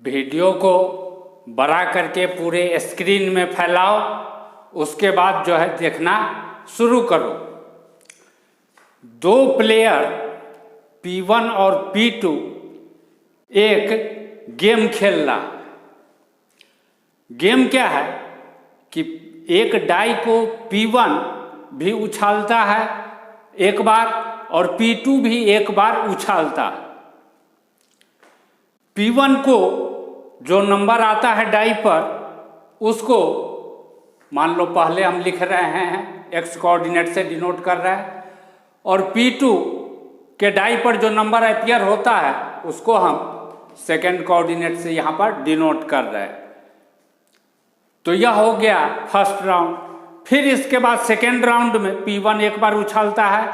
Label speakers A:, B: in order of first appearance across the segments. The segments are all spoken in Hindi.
A: वीडियो को बड़ा करके पूरे स्क्रीन में फैलाओ, उसके बाद जो है देखना शुरू करो। दो प्लेयर P1 और P2 एक गेम खेल रहा। गेम क्या है कि एक डाई को P1 भी उछालता है एक बार और P2 भी एक बार उछालता है। P1 को जो नंबर आता है डाई पर, उसको मान लो पहले हम लिख रहे हैं, एक्स कोऑर्डिनेट से डिनोट कर रहे हैं, और P2 के डाई पर जो नंबर अपीयर होता है उसको हम सेकेंड कोऑर्डिनेट से यहाँ पर डिनोट कर रहे हैं। तो यह हो गया फर्स्ट राउंड। फिर इसके बाद सेकेंड राउंड में P1 एक बार उछालता है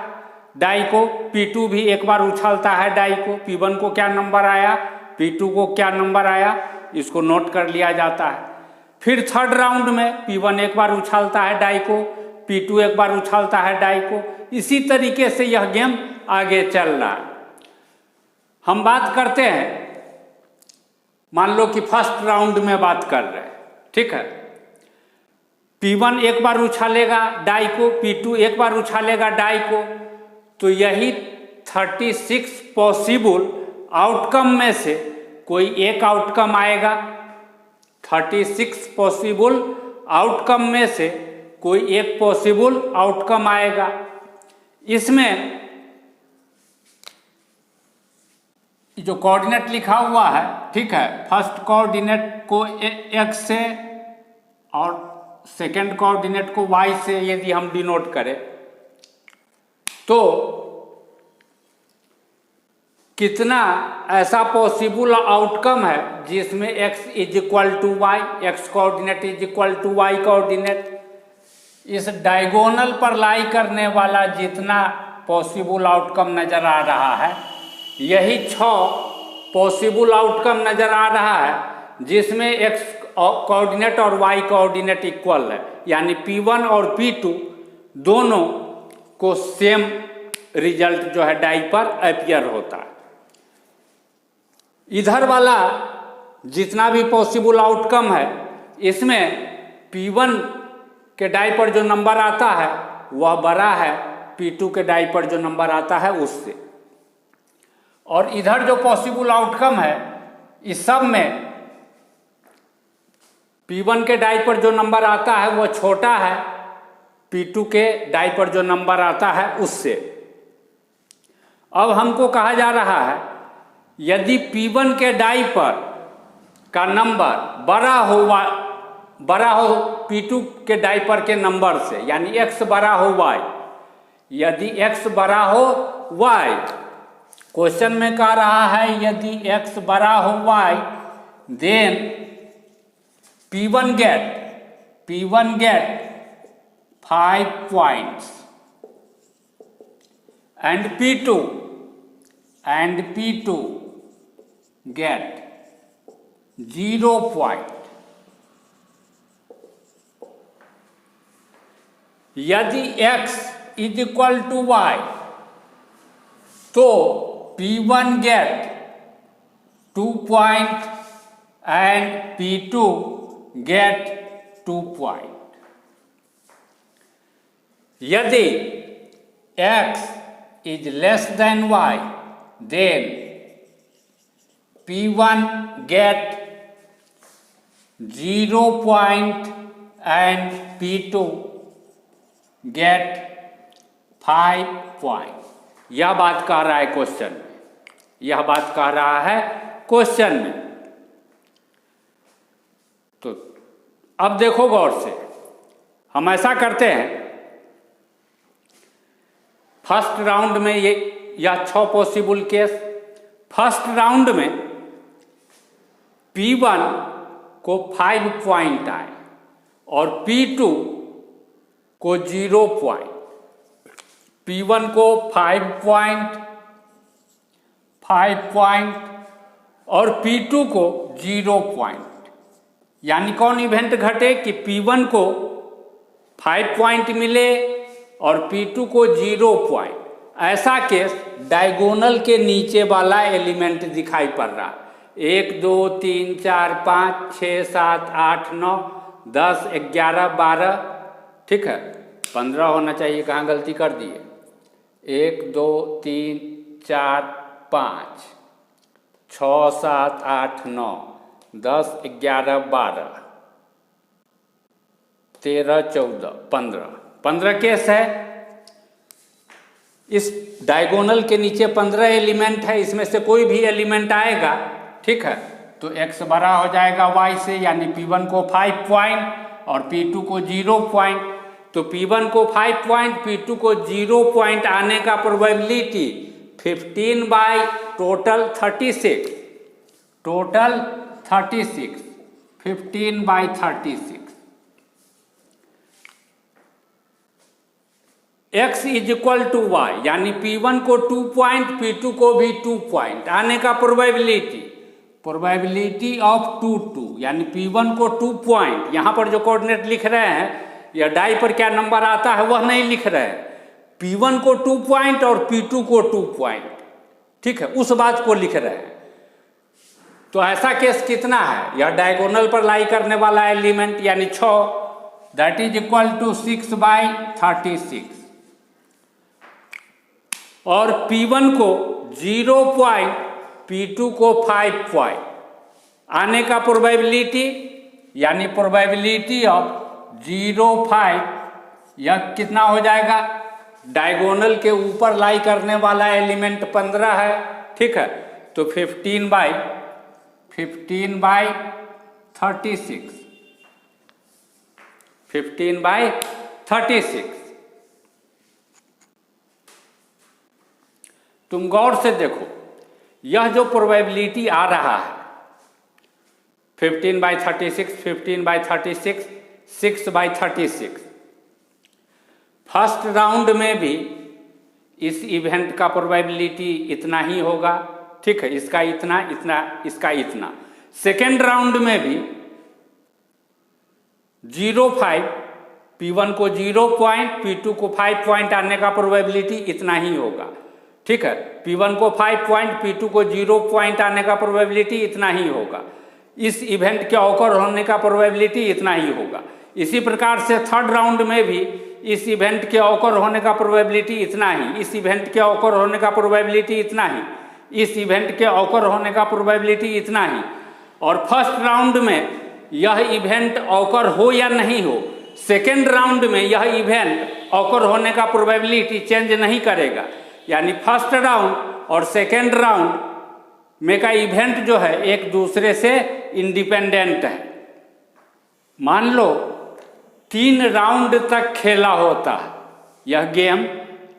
A: डाई को, P2 भी एक बार उछालता है डाई को। P1 को क्या नंबर आया, P2 को क्या नंबर आया, इसको नोट कर लिया जाता है। फिर थर्ड राउंड में P1 एक बार उछालता है डाई को, P2 एक बार उछालता है डाई को। इसी तरीके से यह गेम आगे चल रहा है। हम बात करते हैं, मान लो कि फर्स्ट राउंड में बात कर रहे हैं, ठीक है। P1 एक बार उछालेगा डाई को, P2 एक बार उछालेगा डाई को, तो यही 36 पॉसिबल आउटकम में से कोई एक आउटकम आएगा। 36 पॉसिबल आउटकम में से कोई एक पॉसिबल आउटकम आएगा। इसमें जो कोऑर्डिनेट लिखा हुआ है, ठीक है, फर्स्ट कोऑर्डिनेट को x से और सेकेंड कोऑर्डिनेट को y से यदि हम डिनोट करें तो कितना ऐसा पॉसिबल आउटकम है जिसमें x is equal to y, x coordinate is equal to y coordinate. इस डायगोनल पर लाई करने वाला जितना पॉसिबल आउटकम नजर आ रहा है, यही 6 पॉसिबल आउटकम नजर आ रहा है जिसमें x कोऑर्डिनेट और y कोऑर्डिनेट इक्वल है, यानी P1 और P2 दोनों को सेम रिजल्ट जो है डाई पर अपीयर होता है। इधर वाला जितना भी पॉसिबल आउटकम है, इसमें P1 के डाई पर जो नंबर आता है वह बड़ा है P2 के डाई पर जो नंबर आता है उससे। और इधर जो पॉसिबल आउटकम है, इस सब में P1 के डाई पर जो नंबर आता है वह छोटा है P2 के डाई पर जो नंबर आता है उससे। अब हमको कहा जा रहा है, यदि P1 के डाई पर का नंबर बड़ा हो P2 के डाई पर के नंबर से, यानी x बड़ा हो y, यदि x बड़ा हो y, क्वेश्चन में कह रहा है यदि x बड़ा हो y, then P1 get 5 points and P2 get 0 point। यदि x is equal to y तो P1 get 2 point and P2 get 2 point। यदि x is less than y, then P1 get 0 point and P2 get 5 point। यह बात कह रहा है क्वेश्चन में, यह बात कह रहा है क्वेश्चन में। तो अब देखो गौर से, हम ऐसा करते हैं, फर्स्ट राउंड में यह 6 पॉसिबल केस। फर्स्ट राउंड में P1 को 5 पॉइंट आए और P2 को 0 पॉइंट। P1 को 5 पॉइंट और P2 को 0 पॉइंट। यानी कौन इवेंट घटे कि P1 को 5 पॉइंट मिले और P2 को 0 पॉइंट। ऐसा केस डायगोनल के नीचे वाला एलिमेंट दिखाई पड़ रहा है, 1 2 3 4 5 6 7 8 9 10 11 12, ठीक है, 15 होना चाहिए, कहाँ गलती कर दिए। 1 2 3 4 5 6 7 8 9 10 11 12 13 14 15 केस है। इस डायगोनल के नीचे 15 एलिमेंट है, इसमें से कोई भी एलिमेंट आएगा, ठीक है, तो x बड़ा हो जाएगा y से, यानी P1 को 5 पॉइंट और P2 को 0 पॉइंट। तो P1 को 5 पॉइंट, P2 को 0 पॉइंट आने का probability 15 by total 36, total 36, 15 by 36। x is equal to y, यानी P1 को 2 पॉइंट, P2 को भी 2 पॉइंट आने का प्रोबेबिलिटी ऑफ 2 2, यानी P1 को 2 पॉइंट, यहाँ पर जो कोऑर्डिनेट लिख रहे हैं या डाई पर क्या नंबर आता है वह नहीं लिख रहे हैं। P1 को 2 पॉइंट और P2 को 2 पॉइंट, ठीक है, उस बात को लिख रहे हैं। तो ऐसा केस कितना है, यह डायगोनल पर लाई करने वाला एलिमेंट यानी 6, that is equal to 6 by 36, और P1 को 0 पॉइंट, P2 को 5 पॉइंट आने का प्रोबेबिलिटी, यानी प्रोबेबिलिटी ऑफ 0.5, यह कितना हो जाएगा, डायगोनल के ऊपर लाई करने वाला एलिमेंट 15 है, ठीक है, तो 15 बाई 36, 15 बाई 36। तुम गौर से देखो, यह जो प्रोबेबिलिटी आ रहा है 15 by 36, 15 by 36, 6 by 36, first round में भी इस इवेंट का प्रोबेबिलिटी इतना ही होगा, ठीक है, इसका इतना, इसका इतना। सेकेंड राउंड में भी 0.5, P1 को 0 पॉइंट, P2 को 5 पॉइंट आने का प्रोबेबिलिटी इतना ही होगा, ठीक है, P1 को 5 पॉइंट, P2 को 0 पॉइंट आने का प्रोबेबिलिटी इतना ही होगा। इस इवेंट के ऑकर होने का प्रोबेबिलिटी इतना ही होगा। इसी प्रकार से थर्ड राउंड में भी इस इवेंट के ऑकर होने का प्रोबेबिलिटी इतना ही, इस इवेंट के ऑकर होने का प्रोबेबिलिटी इतना ही, इस इवेंट के ऑकर होने का प्रोबेबिलिटी इतना ही। और फर्स्ट राउंड में यह इवेंट ऑकर हो या नहीं हो, सेकेंड राउंड में यह इवेंट ऑकर होने का प्रोबेबिलिटी चेंज नहीं करेगा, यानी फर्स्ट राउंड और सेकेंड राउंड में का इवेंट जो है एक दूसरे से इंडिपेंडेंट है। मान लो 3 राउंड तक खेला होता है, यह गेम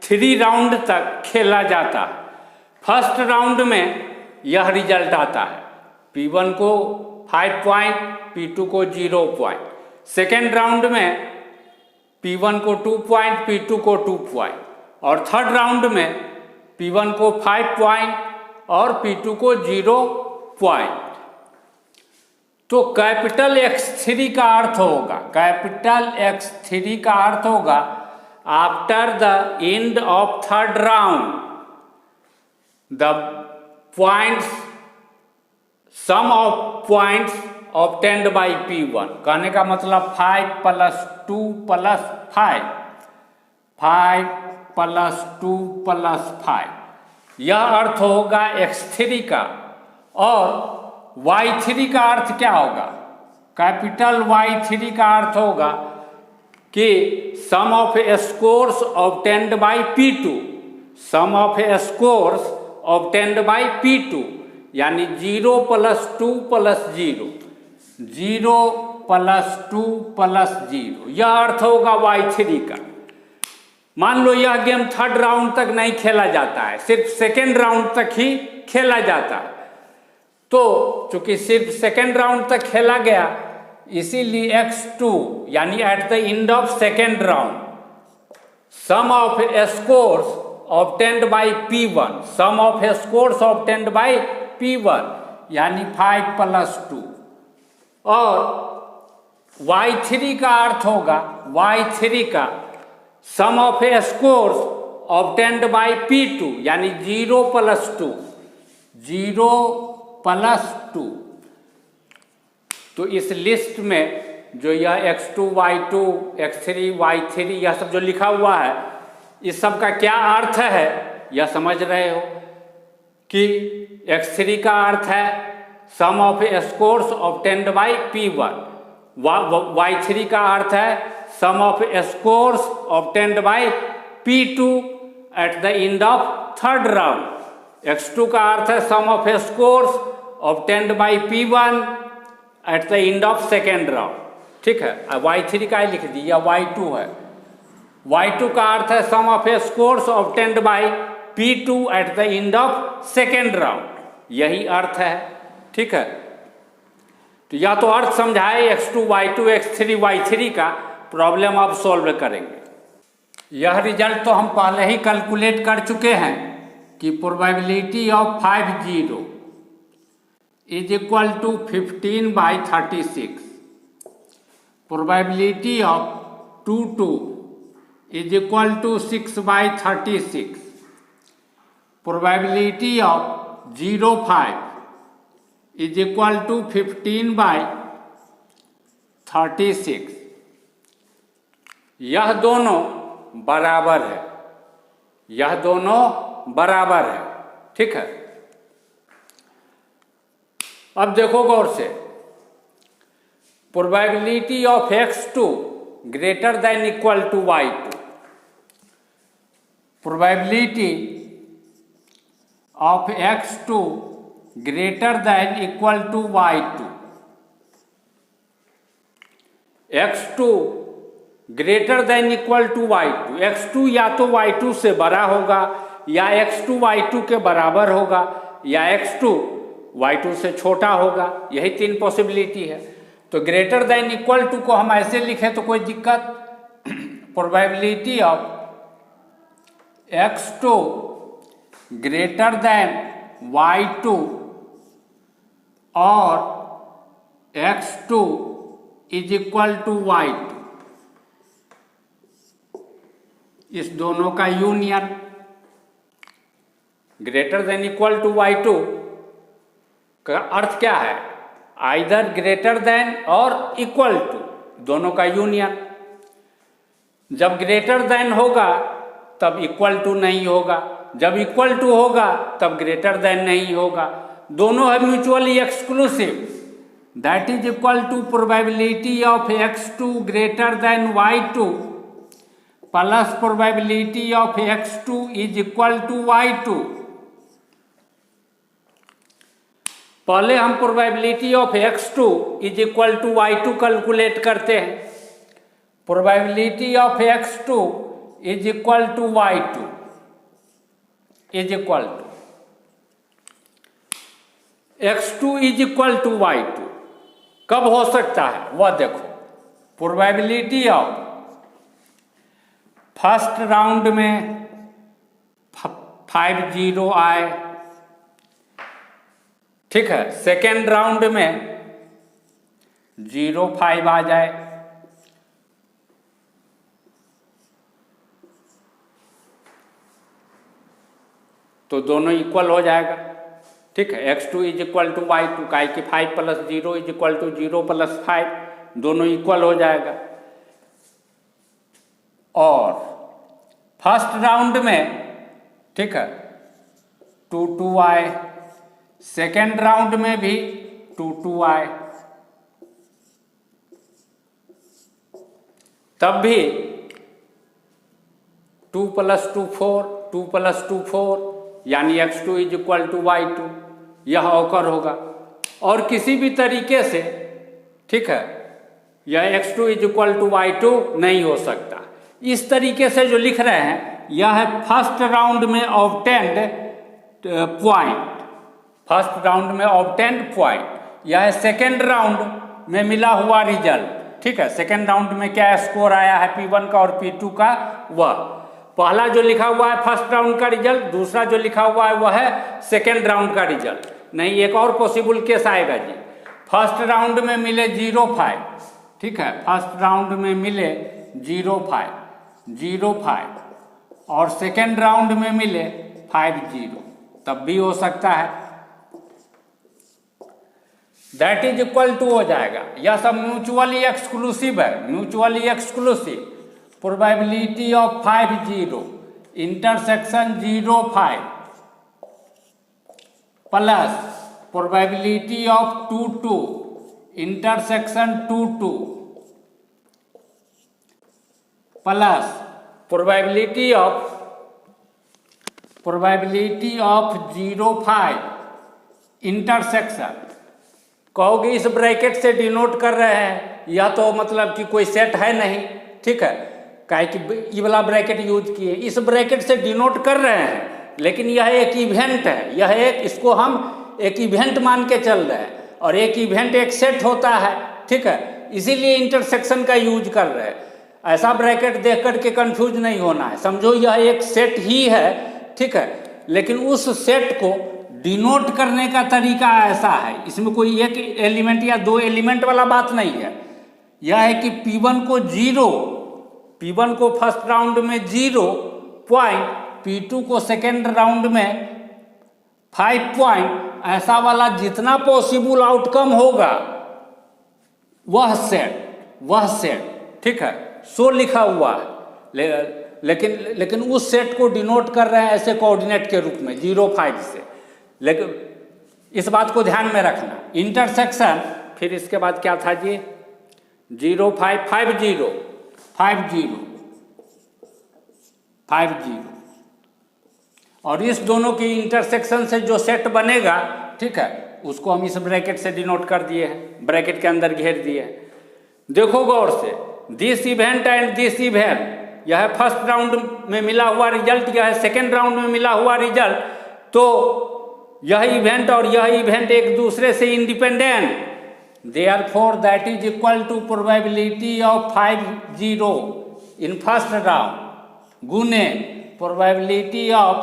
A: 3 राउंड तक खेला जाता है। फर्स्ट राउंड में यह रिजल्ट आता है, P1 को 5 पॉइंट, P2 को 0 पॉइंट। सेकेंड राउंड में P1 को 2 पॉइंट, P2 को 2 पॉइंट, और थर्ड राउंड में P1 को 5 पॉइंट और P2 को 0 पॉइंट। तो कैपिटल X3 का अर्थ होगा, कैपिटल X3 का अर्थ होगा after the end of third round the points, sum of points obtained by P1। कहने का मतलब 5 + 2 + 5, 5 + 2 + 5, यह अर्थ होगा X3 का। और Y3 का अर्थ क्या होगा, कैपिटल Y3 का अर्थ होगा कि sum of scores obtained by P2, sum of scores obtained by P2, यानी 0 + 2 + 0, 0 + 2 + 0, यह अर्थ होगा Y3 का। मान लो यह गेम थर्ड राउंड तक नहीं खेला जाता है, सिर्फ सेकेंड राउंड तक ही खेला जाता है। तो चूंकि सिर्फ सेकेंड राउंड तक खेला गया, इसीलिए X2 यानी at the end of second round sum of scores obtained by P1, sum of scores obtained by P1 यानी 5 + 2, और Y3 का अर्थ होगा, Y3 का sum of scores obtained by P2 यानी 0 + 2, 0 +2। तो इस लिस्ट में जो यह x2 y2 x3 y3 यह सब जो लिखा हुआ है, इस सब का क्या अर्थ है यह समझ रहे हो कि x3 का अर्थ है sum of scores obtained by P1, y3 का अर्थ है sum of scores obtained by P2 at the end of third round, x2 का अर्थ है sum of scores obtained by P1 at the end of second round. ठीक है, y3 का लिख दिया, y2 है, y2 का अर्थ है sum of scores obtained by P2 at the end of second round, यही अर्थ है। ठीक है, तो या तो अर्थ समझाए x2 y2 x3 y3 का, प्रॉब्लम अब सॉल्व करेंगे। यह रिजल्ट तो हम पहले ही कैलकुलेट कर चुके हैं कि probability of 50 is equal to 15/36, probability of 22 is equal to 6/36, probability of 05 is equal to 15/36। यह दोनों बराबर है, यह दोनों बराबर है। ठीक है, अब देखो गौर से, probability of x2 greater than equal to y2, probability of x2 greater than equal to y2, x2 greater than equal to y2, x2 या तो y2 से बड़ा होगा, या x2 y2 के बराबर होगा, या x2 y2 से छोटा होगा, यही तीन पॉसिबिलिटी है। तो ग्रेटर देन इक्वल टू को हम ऐसे लिखें तो कोई दिक्कत, probability of x2 greater than y2 और x2 is equal to y2, इस दोनों का union, greater than equal to y2 का अर्थ क्या है, आइदर ग्रेटर देन और इक्वल टू, दोनों का यूनियन। जब ग्रेटर देन होगा तब इक्वल टू नहीं होगा, जब इक्वल टू होगा तब ग्रेटर देन नहीं होगा, दोनों है mutually exclusive. That is equal to probability of x2 greater than y2 plus probability of x2 is equal to y2। पहले हम probability of x2 is equal to y2 calculate करते हैं। Probability of x2 is equal to y2 is equal to x2 is equal to y2 कब हो सकता है वह देखो। प्रोबेबिलिटी ऑफ फर्स्ट राउंड में 50 आए, ठीक है, सेकेंड राउंड में 05 आ जाए, तो दोनों इक्वल हो जाएगा। ठीक है, x2 is equal to y2 का कि 5 + 0 इज इक्वल टू 0 + 5, दोनों इक्वल हो जाएगा। और फर्स्ट राउंड में, ठीक है, 2 आए, सेकेंड राउंड में भी 2 आए, तब भी 2 + 2 4, 2 + 2 4, यानी x2 is equal to y2, यह ऑकर होगा। और किसी भी तरीके से, ठीक है, यह x2 is equal to y2 नहीं हो सकता। इस तरीके से जो लिख रहे हैं, यह है फर्स्ट राउंड में ऑब्टेन्ड पॉइंट, फर्स्ट राउंड में ऑब्टेन्ड पॉइंट, यह है सेकेंड राउंड में मिला हुआ रिजल्ट। ठीक है, सेकेंड राउंड में क्या स्कोर आया है P1 का और P2 का, वह पहला जो लिखा हुआ है फर्स्ट राउंड का रिजल्ट, दूसरा जो लिखा हुआ है वह है सेकेंड राउंड का रिजल्ट। नहीं, एक और पॉसिबल केस आएगा जी, फर्स्ट राउंड में मिले 05, ठीक है, फर्स्ट राउंड में मिले 05 और सेकेंड राउंड में मिले 50, तब भी हो सकता है। दैट इज इक्वल टू हो जाएगा। यह सब म्यूचुअली एक्सक्लूसिव है, mutually exclusive. Probability of 5 0 intersection 0 5 plus probability of 2 2 intersection 2 2 plus probability of 0 5 intersection. कहोगे इस ब्रैकेट से डिनोट कर रहे हैं, यह तो मतलब कि कोई सेट है नहीं, ठीक है, काहे कि ये वाला ब्रैकेट यूज किए, इस ब्रैकेट से डिनोट कर रहे हैं, लेकिन यह एक इवेंट है, यह एक, इसको हम एक इवेंट मान के चल रहे हैं, और एक इवेंट एक सेट होता है, ठीक है, इसीलिए इंटरसेक्शन का यूज कर रहे हैं। ऐसा ब्रैकेट देख करके कंफ्यूज नहीं होना है, समझो यह एक सेट ही है, ठीक है, लेकिन उस सेट को डिनोट करने का तरीका ऐसा है, इसमें कोई एक एलिमेंट या दो एलिमेंट वाला बात नहीं है। यह है कि P1 को 0, P1 को फर्स्ट राउंड में 0 पॉइंट, P2 को सेकेंड राउंड में 5 पॉइंट, ऐसा वाला जितना पॉसिबल आउटकम होगा वह सेट, ठीक है, सो लिखा हुआ है, लेकिन उस सेट को डिनोट कर रहे हैं ऐसे कोऑर्डिनेट के रूप में 0 5 से। लेकिन इस बात को ध्यान में रखना, इंटरसेक्शन, फिर इसके बाद क्या था जी, 0 5 5 0 5 0 5 0, और इस दोनों की इंटरसेक्शन से जो सेट बनेगा, ठीक है, उसको हम इस ब्रैकेट से डिनोट कर दिए हैं, ब्रैकेट के अंदर घेर दिए हैं। देखो गौर से, this event and this event, यह है फर्स्ट राउंड में मिला हुआ रिजल्ट, यह है सेकेंड राउंड में मिला हुआ रिजल्ट, तो यह इवेंट और यह इवेंट एक दूसरे से independent, therefore that is equal to probability of 5 0 in first round गुने probability of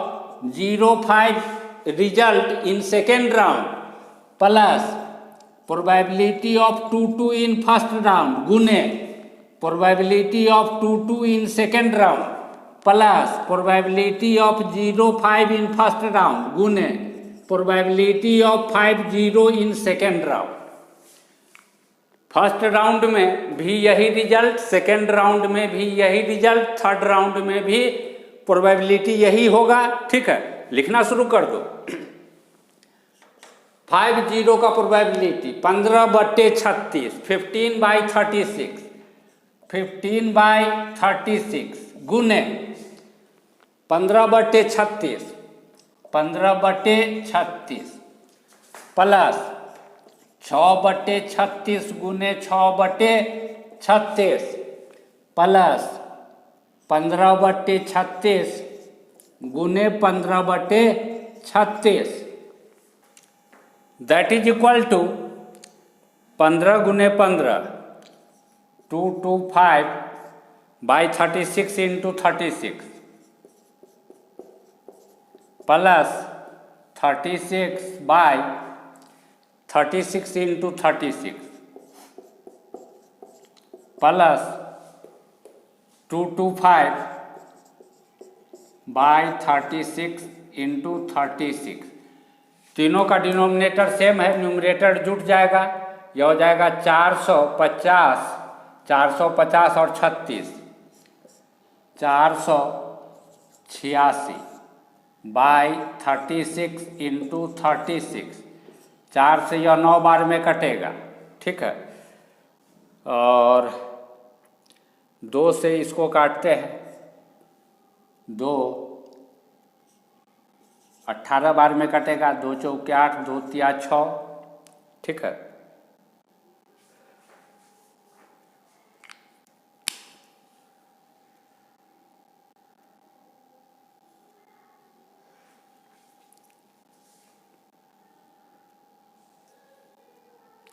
A: 0 5 result in second round plus probability of 2 2 in first round गुने probability of 2 2 in second round plus probability of 0 5 in first round गुने probability of 5 0 in second round. First round में भी यही रिजल्ट, सेकेंड राउंड में भी यही रिजल्ट, थर्ड राउंड में भी प्रोबेबिलिटी यही होगा, ठीक है, लिखना शुरू कर दो। 5 0 का प्रोबेबिलिटी 15/36 15/36 15/36 गुने 15/36 15/36 प्लस 6/36 गुने 6/36 प्लस 15/36 गुने 15/36, दैट इज इक्वल टू 15 गुने 15 225/36 into 36 plus 36/36 into 36 plus 225/36 into 36। तीनों का डिनोमिनेटर सेम है, न्यूमरेटर जुट जाएगा, यह हो जाएगा 450 और 36 486/36 इंटू 36, 4 से यह 9 बार में कटेगा, ठीक है, और 2 से इसको काटते हैं, 2 18 बार में कटेगा, 2 चौके 8 2 तिया 6, ठीक है।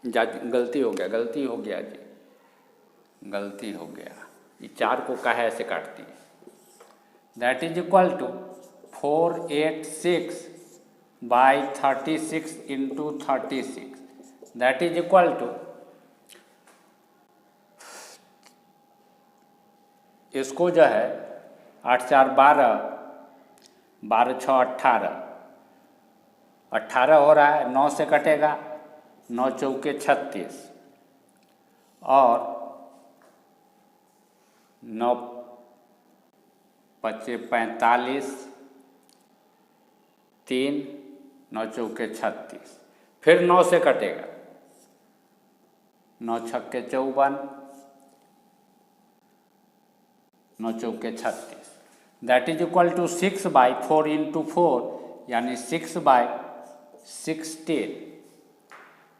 A: गलती हो गया जी, गलती हो गया, ये 4 को काहे ऐसे काटती है, that is equal to 486/36 into 36, that is equal to, इसको जो है 8 4 12 12 6 18 18 हो रहा है, 9 से कटेगा, 9 चौके 36 और 9 पचे 45, 3, 9 चौके 36, फिर 9 से कटेगा, 9 छक्के 54, 9 चौके 36, that is equal to 6/4 into 4 यानी 6/16,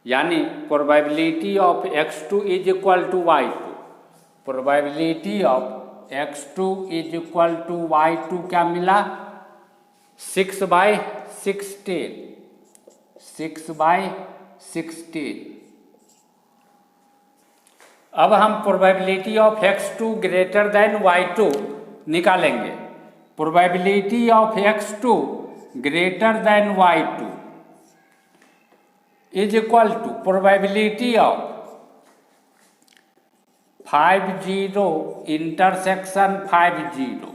A: यानी probability of x2 is equal to y2, probability of x2 is equal to y2 क्या मिला? 6/16, 6/16। अब हम probability of x2 greater than y2 निकालेंगे। Probability of x2 greater than y2 is equal to probability of 50 intersection 50,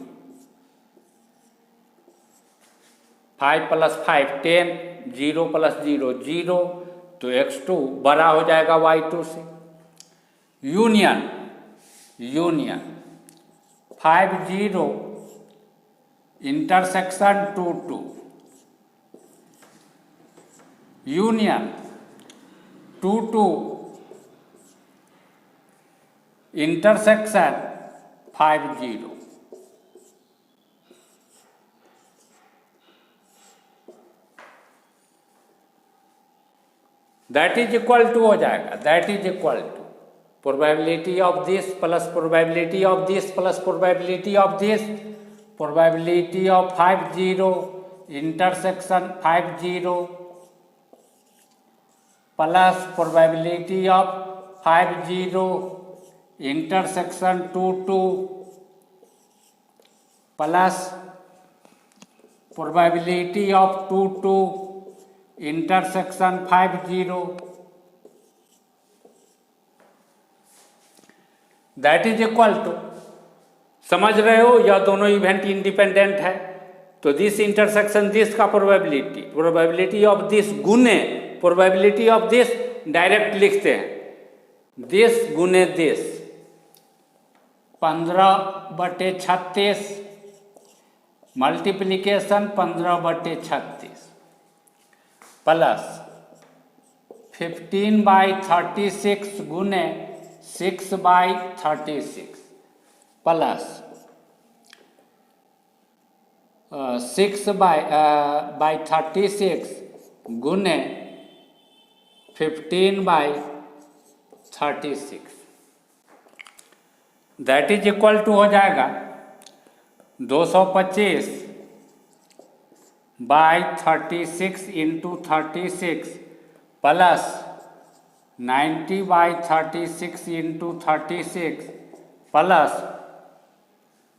A: 5 + 5 10, 0 + 0 0, तो x2 बड़ा हो जाएगा y2 से। Union 50 intersection 2 2, union 2 2 intersection 50, that is equal to हो जाएगा, that is equal to probability of this plus probability of this plus probability of this, probability of 50 intersection 50 plus probability of 50 intersection 2 2 plus probability of 2 2 intersection 50, that is equal to, समझ रहे हो यह दोनों इवेंट इंडिपेंडेंट है, तो दिस इंटरसेक्शन दिस का प्रोबेबिलिटी ऑफ दिस गुने प्रोबेबिलिटी ऑफ दिस डायरेक्ट लिखते हैं, दिस गुने दिस 15/36 मल्टीप्लिकेशन 15/36 प्लस 15/36 गुने 6/36 प्लस 6/36 गुने 15/36, दैट इज इक्वल टू हो जाएगा 225/36 into 36 plus 90/36 into 36 plus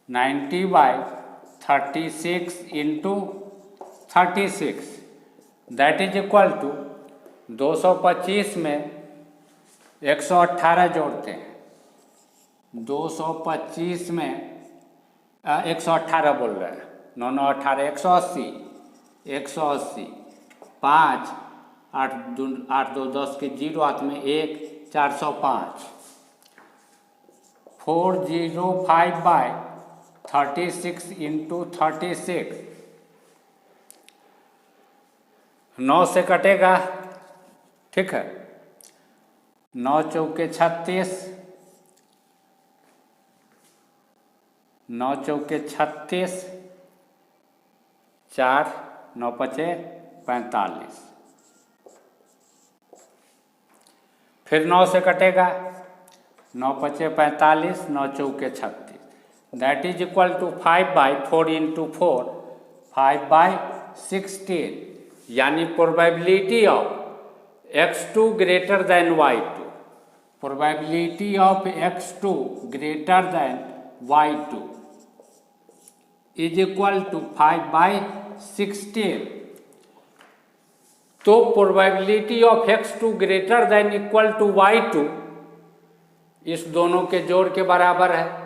A: 90/36 into 36, that is equal to 225 में 118 जोड़ते हैं, 225 में 118 बोल रहे हैं, 9 9 18 180, 180 5 8 2 10 के 0 हाथ में 1 405, 405/36 इंटू 36, 9 से कटेगा, ठीक है, 9 चौके 36, 9 चौके 36, 4 9 पचे 45, फिर 9 से कटेगा, 9 पचे 45, 9 चौके 36, that is equal to 5/4 into 4 5/16, यानी probability of x2 greater than y2, probability of x2 greater than y2 is equal to 5/16, तो probability of x2 greater than equal to y2 इस दोनों के जोड़ के बराबर है,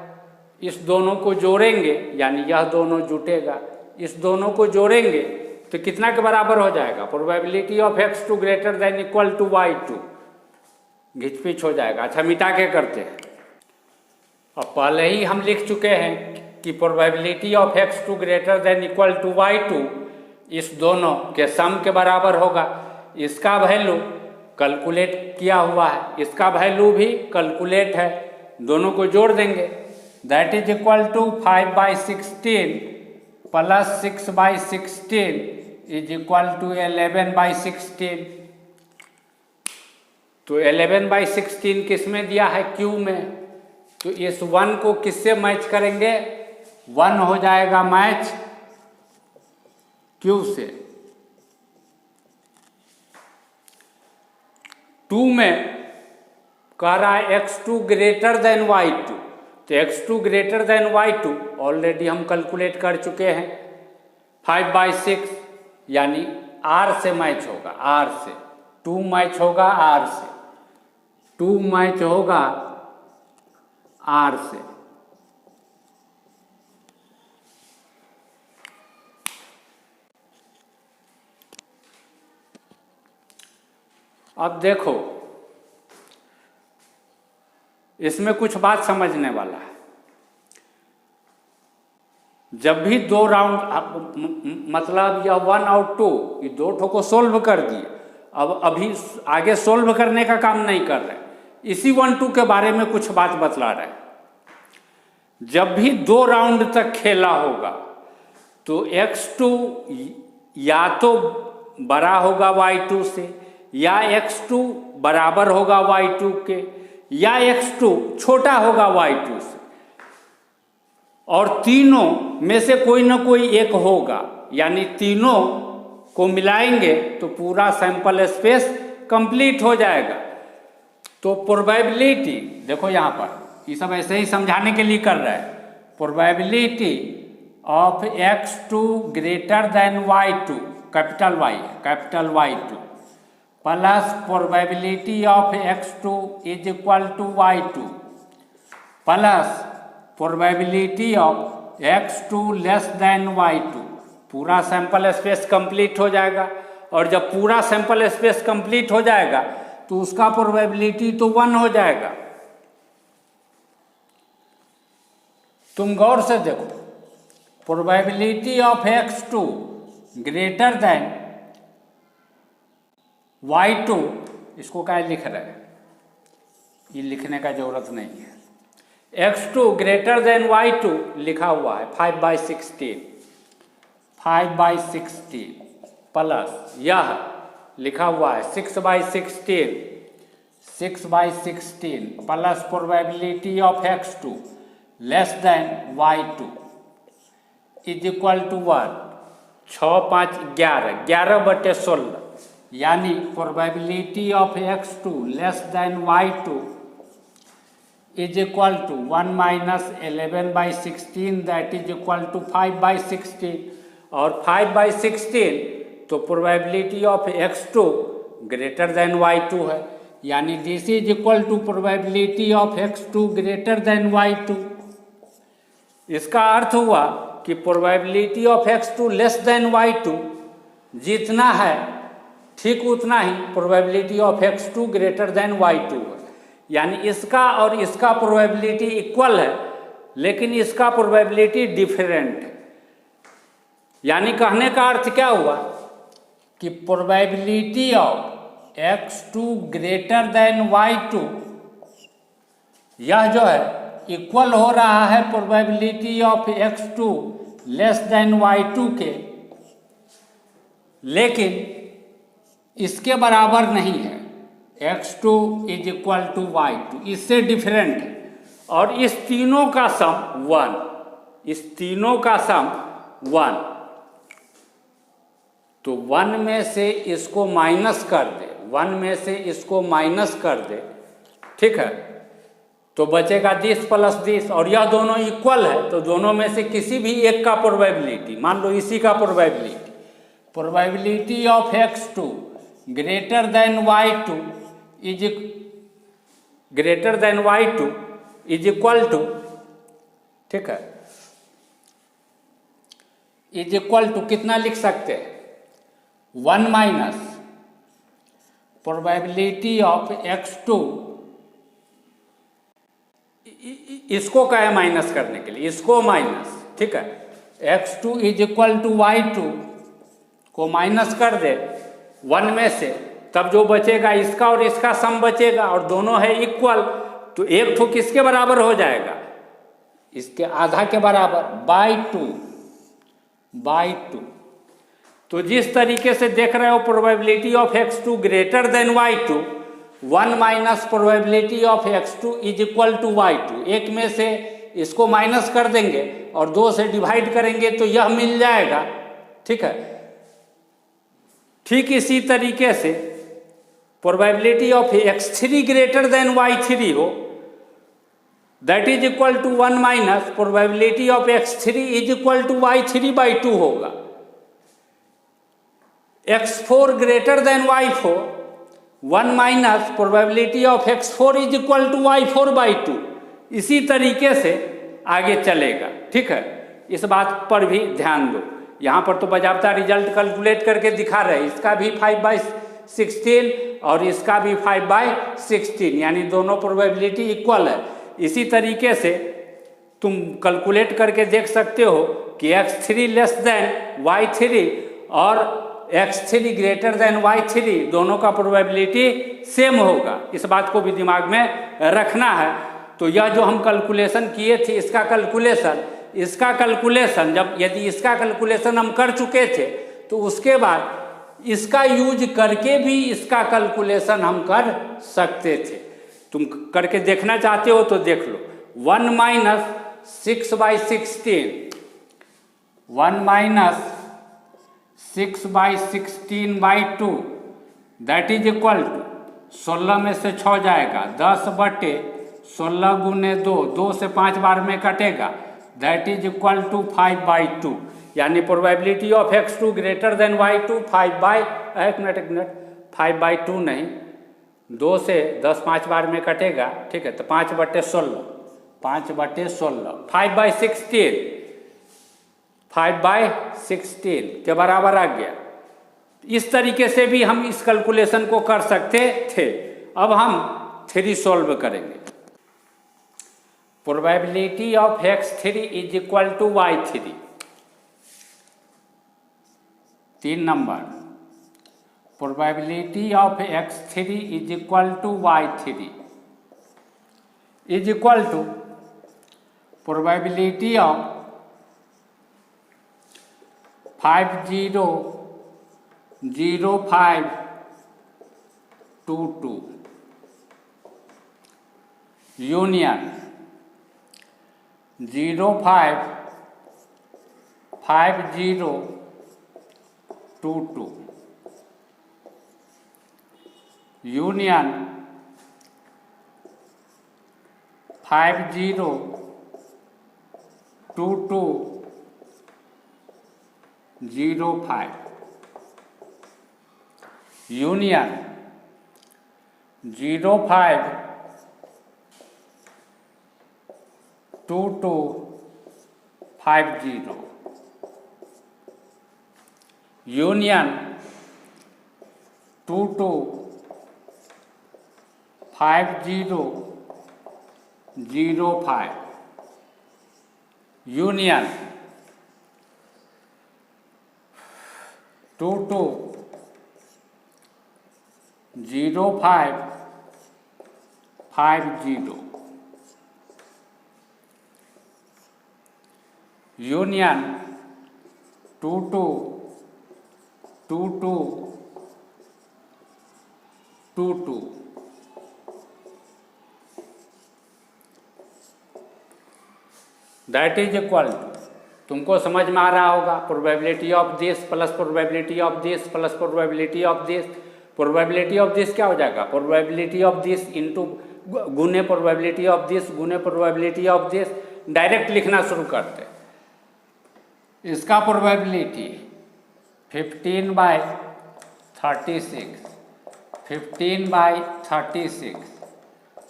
A: इस दोनों को जोड़ेंगे यानी यह दोनों जुटेगा, इस दोनों को जोड़ेंगे तो कितना के बराबर हो जाएगा? Probability of x2 greater than equal to y2, घिचपिच हो जाएगा। अच्छा मिटा के करते हैं। अब पहले ही हम लिख चुके हैं कि probability of x2 greater than equal to y2 इस दोनों के सम के बराबर होगा। इसका वैल्यू कैलकुलेट किया हुआ है, इसका वैल्यू भी कैलकुलेट है, दोनों को जोड़ देंगे। That is equal to 5/16 plus 6/16 is equal to 11/16। तो 11/16 किस में दिया है? Q में। तो इस 1 को किससे मैच करेंगे? 1 हो जाएगा मैच Q से। 2 में कह रहा है x2 ग्रेटर देन y2, तो x2 greater than y2 already हम कैलकुलेट कर चुके हैं। 5/6 यानी R से मैच होगा, R से 2 मैच होगा R से, 2 मैच होगा R से। अब देखो इसमें कुछ बात समझने वाला है। जब भी 2 राउंड मतलब यह 1 और 2 ये 2 ठो को सोल्व कर दिए, अब अभी आगे सोल्व करने का काम नहीं कर रहे, इसी 1-2 के बारे में कुछ बात बतला रहे हैं। जब भी 2 राउंड तक खेला होगा तो x2 या तो बड़ा होगा y2 से, या x2 बराबर होगा y2 के, या x2 छोटा होगा y2 से, और तीनों में से कोई ना कोई एक होगा। यानी तीनों को मिलाएंगे तो पूरा सैंपल स्पेस कंप्लीट हो जाएगा। तो प्रोबेबिलिटी देखो यहाँ पर, ये सब ऐसे ही समझाने के लिए कर रहा है। Probability of x2 greater than y2 capital Y2 plus probability of x2 is equal to y2 plus probability of x2 less than y2, पूरा सैंपल स्पेस कंप्लीट हो जाएगा। और जब पूरा सैंपल स्पेस कंप्लीट हो जाएगा तो उसका प्रोबेबिलिटी तो 1 हो जाएगा। तुम गौर से देखो, probability of x2 greater than y2, इसको क्या लिख रहे हैं? ये लिखने का जरूरत नहीं है। x2 ग्रेटर देन y2 लिखा हुआ है 5/16 प्लस यह लिखा हुआ है 6/16 plus probability of x2 less than y2 is equal to 1। 6, 5, 11/16 यानी probability of x2 less than y2 is equal to 1 minus 11/16 that is equal to 5/16। और 5/16 तो probability of x2 greater than y2 है, यानी this is equal to probability of x2 greater than y2। इसका अर्थ हुआ कि probability of x2 less than y2 जितना है ठीक उतना ही probability of x2 greater than y2 है। यानी इसका और इसका प्रोबेबिलिटी इक्वल है, लेकिन इसका प्रोबेबिलिटी डिफरेंट है। यानी कहने का अर्थ क्या हुआ कि probability of x2 greater than y2 यह जो है इक्वल हो रहा है probability of x2 less than y2 के, लेकिन इसके बराबर नहीं है। x2 is equal to y2, इससे डिफरेंट है। और इस तीनों का सम 1, इस तीनों का सम 1, तो 1 में से इसको माइनस कर दे, 1 में से इसको माइनस कर दे, ठीक है, तो बचेगा 10 + 10। और यह दोनों इक्वल है, तो दोनों में से किसी भी एक का प्रोबेबिलिटी, मान लो इसी का probability of x2 greater than y2 is equal to, ठीक है, इज इक्वल टू कितना लिख सकते हैं? 1 माइनस प्रोबेबिलिटी ऑफ x2, इसको क्या है माइनस करने के लिए, इसको माइनस, ठीक है, x2 is equal to y2 को माइनस कर दे 1 में से, तब जो बचेगा इसका और इसका सम बचेगा, और दोनों है इक्वल, तो एक ठो किसके बराबर हो जाएगा, इसके आधा के बराबर, बाई टू। तो जिस तरीके से देख रहे हो probability of x2 greater than y2, 1 minus probability of x2 is equal to y2, एक में से इसको माइनस कर देंगे और 2 से डिवाइड करेंगे तो यह मिल जाएगा, ठीक है। ठीक इसी तरीके से probability of x3 greater than y3 हो, that is equal to 1 minus probability of x3 is equal to y3 by 2 होगा। x4 greater than y4, 1 minus probability of x4 is equal to y4 by 2, इसी तरीके से आगे चलेगा, ठीक है। इस बात पर भी ध्यान दो, यहाँ पर तो बजाबता रिजल्ट कैलकुलेट करके दिखा रहे हैं, इसका भी 5/16 और इसका भी 5/16, यानी दोनों प्रोबेबिलिटी इक्वल है। इसी तरीके से तुम कैलकुलेट करके देख सकते हो कि x3 लेस देन y3 और x3 ग्रेटर देन y3 दोनों का प्रोबेबिलिटी सेम होगा, इस बात को भी दिमाग में रखना है। तो यह जो हम कैलकुलेशन किए थे, इसका कैलकुलेशन जब यदि इसका कैलकुलेशन हम कर चुके थे, तो उसके बाद इसका यूज करके भी इसका कैलकुलेशन हम कर सकते थे। तुम करके देखना चाहते हो तो देख लो। 1 minus 6/16, 1 minus 6/16/2 that is equal to 16 में से 6 जाएगा, 10/16 गुने 2, 2 से 5 बार में कटेगा, दैट इज इक्वल टू 5/2, यानी probability of x2 greater than y2 5/2 नहीं, 2 से 10 5 बार में कटेगा, ठीक है, तो 5/16, 5/16 के बराबर आ गया। इस तरीके से भी हम इस कैलकुलेशन को कर सकते थे। अब हम 3 सॉल्व करेंगे। Probability of x3 is equal to y3, 3 number, probability of x3 is equal to y3 is equal to probability of 500522 union 055022 union 502205 union 052250 union 225005 union 220550 union 222222 that is equal to, तुमको समझ में आ रहा होगा, probability of this plus probability of this plus probability of this. Probability of this क्या हो जाएगा, प्रोबेबिलिटी ऑफ दिस इंटू गुने प्रोबेबिलिटी ऑफ दिस गुने प्रोबेबिलिटी ऑफ दिस। डायरेक्ट लिखना शुरू करते। इसका प्रोबेबिलिटी 15/36, 15/36,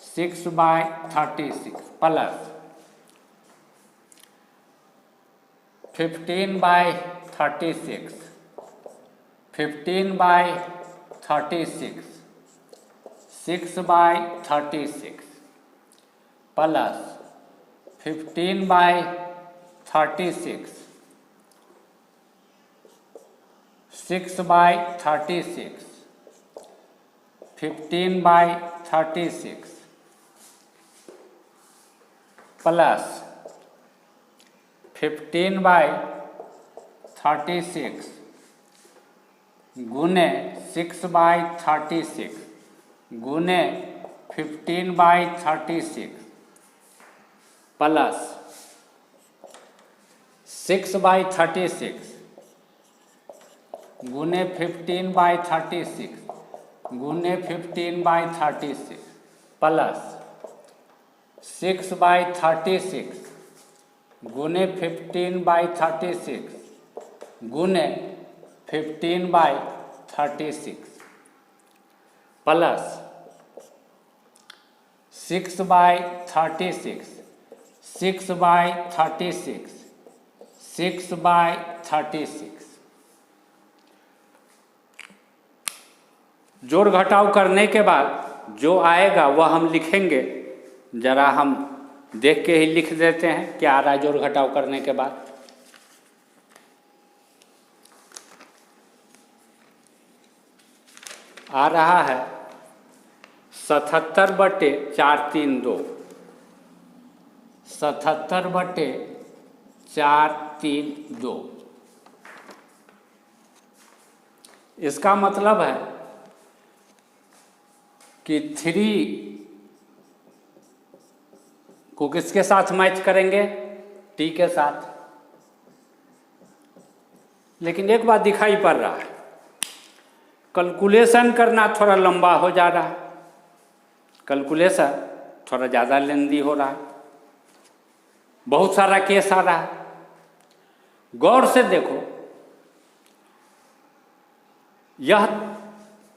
A: 6/36 प्लस 15/36, 15/36, 6/36 प्लस 15/36, 6/36, 15/36 प्लस 15/36 गुने 6/36 गुने 15/36 प्लस 6/36 गुने 15/36 गुने 15/36 प्लस 6/36 गुने 15/36 गुने 15/36 प्लस 6/36 6/36 6/36 जोड़ घटाव करने के बाद जो आएगा वह हम लिखेंगे। जरा हम देख के ही लिख देते हैं क्या आ रहा है जोड़ घटाव करने के बाद। आ रहा है 77/432, 77/432। इसका मतलब है कि 3 को किसके साथ मैच करेंगे? टी के साथ। लेकिन एक बात दिखाई पड़ रहा है, कैलकुलेशन करना थोड़ा लंबा हो जा रहा है, कैलकुलेशन थोड़ा ज़्यादा लेंदी हो रहा है, बहुत सारा केस आ रहा है। गौर से देखो,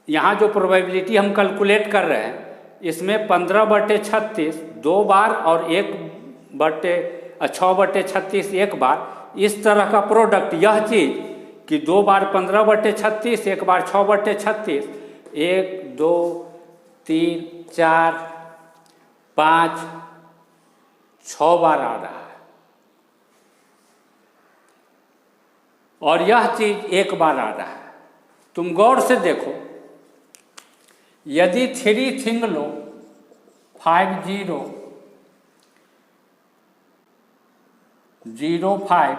A: यहाँ जो प्रोबेबिलिटी हम कैलकुलेट कर रहे हैं इसमें 15/36 2 बार और 6/36 1 बार, इस तरह का प्रोडक्ट, यह चीज़ कि 2 बार 15/36 1 बार 6/36, 1 2 3 4 5 6 बार आ रहा है और यह चीज़ 1 बार आ रहा है। तुम गौर से देखो, यदि 3 थिंग लो 5005,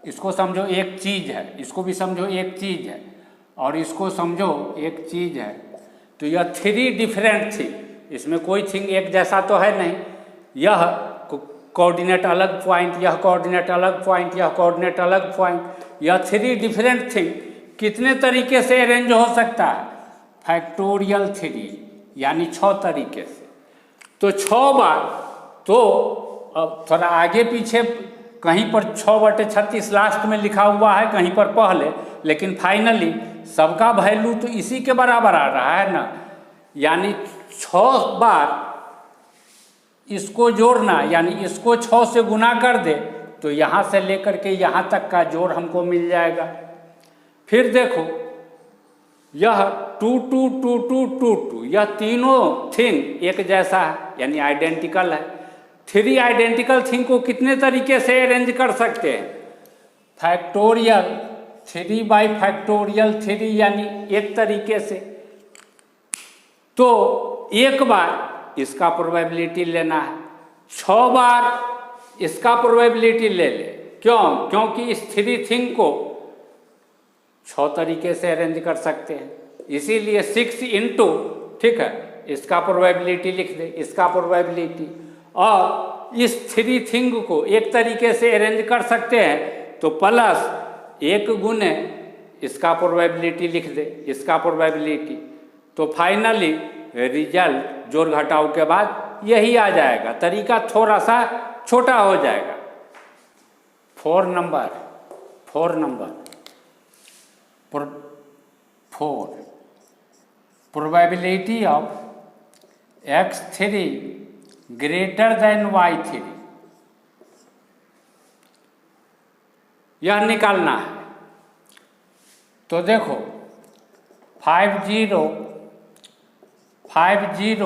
A: इसको समझो एक चीज़ है, इसको भी समझो एक चीज़ है और इसको समझो एक चीज़ है, तो यह 3 डिफरेंट थिंग, इसमें कोई थिंग एक जैसा तो है नहीं। यह कोऑर्डिनेट अलग पॉइंट, यह कोऑर्डिनेट अलग पॉइंट, यह कोऑर्डिनेट अलग पॉइंट, यह 3 डिफरेंट थिंग कितने तरीके से अरेंज हो सकता है? फैक्टोरियल 3 यानी 6 तरीके से। तो 6 बार, तो अब थोड़ा आगे पीछे कहीं पर 6/36 लास्ट में लिखा हुआ है, कहीं पर पहले, लेकिन फाइनली सबका वैल्यू तो इसी के बराबर आ रहा है ना। यानी 6 बार इसको जोड़ना, यानी इसको 6 से गुना कर दे तो यहाँ से लेकर के यहाँ तक का जोड़ हमको मिल जाएगा। फिर देखो, यह 2 2 2 2 2 2, यह तीनों थिंग एक जैसा है यानी आइडेंटिकल है। 3 आइडेंटिकल थिंग को कितने तरीके से अरेंज कर सकते हैं? फैक्टोरियल 3/3 यानी एक तरीके से। तो एक बार इसका प्रोबेबिलिटी लेना है, 6 बार इसका प्रोबेबिलिटी ले ले। क्यों? क्योंकि इस 3 थिंग को 6 तरीके से अरेंज कर सकते हैं, इसीलिए 6 इंटू, ठीक है, इसका प्रोबेबिलिटी लिख दे, इसका प्रोबेबिलिटी। और इस 3 थिंग को एक तरीके से अरेंज कर सकते हैं तो प्लस 1 गुने इसका प्रोबेबिलिटी लिख दे, इसका प्रोबेबिलिटी। तो फाइनली रिजल्ट जोड़ घटाव के बाद यही आ जाएगा। तरीका थोड़ा सा छोटा हो जाएगा। 4 number 4 probability of x3 greater than y3, यह निकालना है। तो देखो 50 50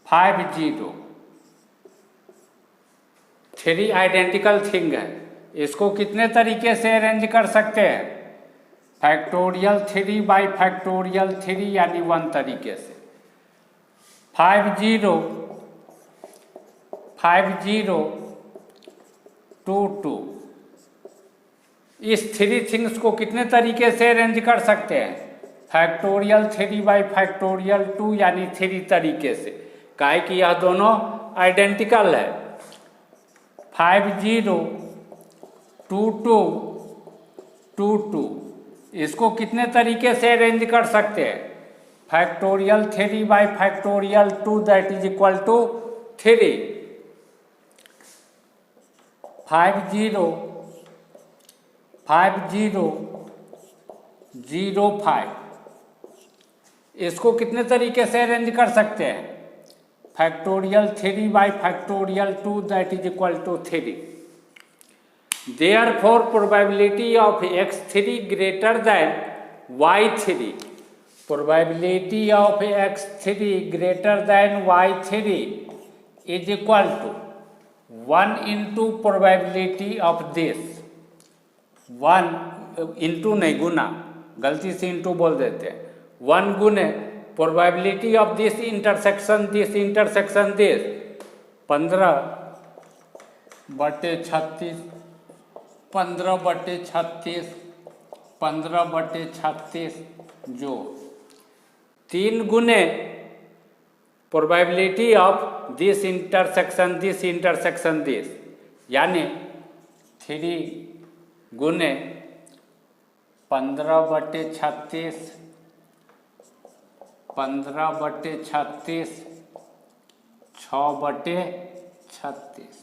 A: 50 3 आइडेंटिकल थिंग है। इसको कितने तरीके से अरेंज कर सकते हैं? फैक्टोरियल 3 बाई फैक्टोरियल 3 यानी 1 तरीके से। 50 50 2 2 इस 3 थिंग्स को कितने तरीके से अरेंज कर सकते हैं? फैक्टोरियल 3 बाई फैक्टोरियल 2 यानी 3 तरीके से। काहे कि यह दोनों आइडेंटिकल है। 50 2 2 2 2 इसको कितने तरीके से अरेंज कर सकते हैं? Factorial 3 by factorial 2 that is equal to 3। 50 50 0 5 इसको कितने तरीके से अरेंज कर सकते हैं? Factorial 3 by factorial 2 that is equal to 3। Therefore probability of x3 greater than y3, probability of x3 greater than y3 is equal to 1 into probability of this, 1 into नहीं गुना, गलती से इंटू बोल देते हैं, 1 गुने probability of this intersection this 15/36 15/36 15/36 जो 3 गुने probability of this intersection this यानी 3 गुने 15/36 15/36 6/36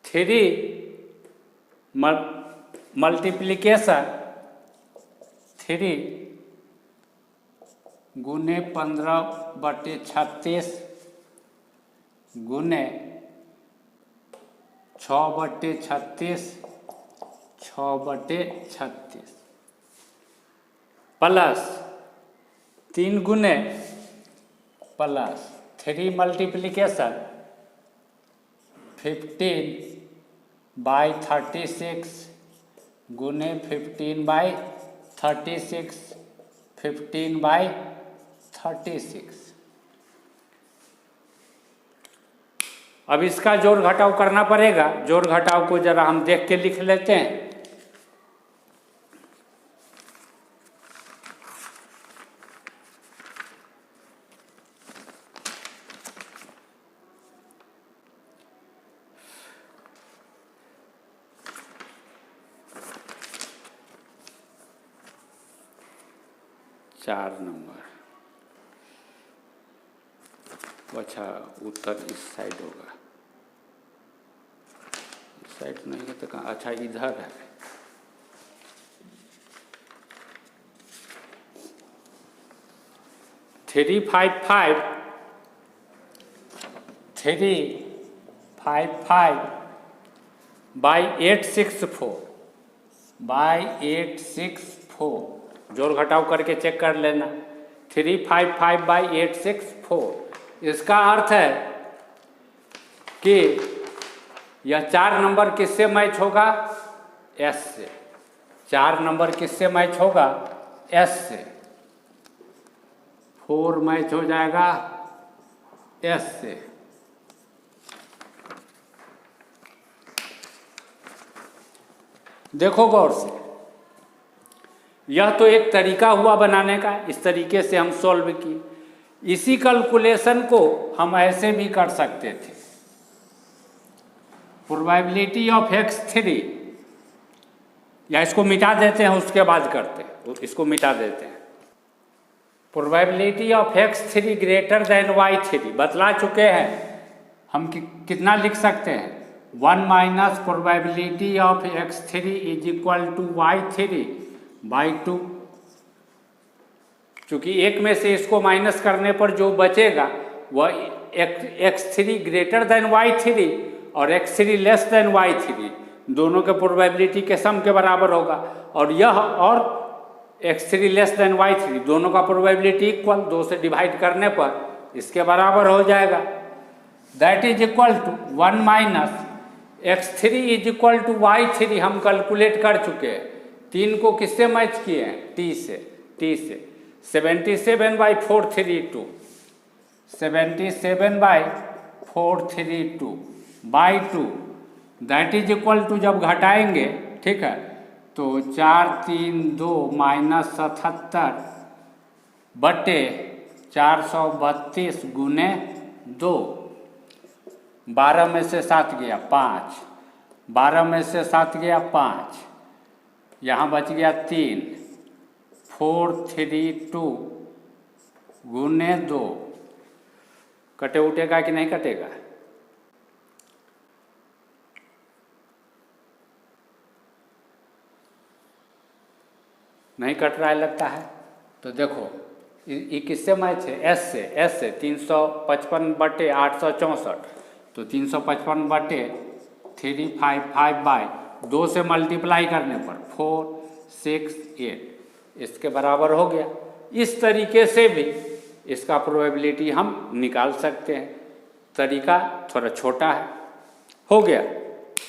A: 3 मल्टीप्लिकेशन 3 गुने 15/36 गुने 6/36 6/36 प्लस 3 गुने प्लस 3 मल्टीप्लिकेशन 15/36 गुने 15/36 15/36। अब इसका जोड़ घटाव करना पड़ेगा। जोड़ घटाव को जरा हम देख के लिख लेते हैं। चार नंबर, अच्छा उत्तर इस साइड होगा, इस साइड नहीं है तो कहाँ? अच्छा इधर है। थ्री 355 बाई 864 जोड़ घटाव करके चेक कर लेना। 355 बाई 864 इसका अर्थ है कि यह 4 नंबर किससे मैच होगा? एस से। 4 नंबर किससे मैच होगा? एस से। 4 मैच हो जाएगा एस से। देखो गौर से, यह तो एक तरीका हुआ बनाने का। इस तरीके से हम सॉल्व किए। इसी कैलकुलेशन को हम ऐसे भी कर सकते थे। प्रोबेबिलिटी ऑफ x3, या इसको मिटा देते हैं उसके बाद करते हैं, इसको मिटा देते हैं। Probability of x3 greater than y3 बतला चुके हैं हम। कितना लिख सकते हैं? 1 minus probability of x3 is equal to y3 by 2। चूँकि एक में से इसको माइनस करने पर जो बचेगा वह x3 ग्रेटर देन y3 और x3 लेस देन y3 दोनों के प्रोबेबिलिटी के सम के बराबर होगा। और यह और x3 लेस देन y3 दोनों का प्रोबेबिलिटी इक्वल, 2 से डिवाइड करने पर इसके बराबर हो जाएगा। That is equal to 1 minus x3 is equal to y3 हम कैलकुलेट कर चुके हैं। 3 को किससे मैच किए हैं? t से 77/432 77/432 by 2 that is equal to जब घटाएंगे, ठीक है, तो 432 माइनस 77 बटे 432 गुने 2, 12 में से 7 गया 5, 12 में से 7 गया 5, यहाँ बच गया 3, 432 गुने 2, कटे उठेगा कि नहीं कटेगा? नहीं कट रहा है लगता है। तो देखो ये किससे मैच है? एस से 355 बटे 864, तो 355 बटे 355 बाई 2 से मल्टीप्लाई करने पर 468 इसके बराबर हो गया। इस तरीके से भी इसका प्रोबेबिलिटी हम निकाल सकते हैं। तरीका थोड़ा छोटा है। हो गया।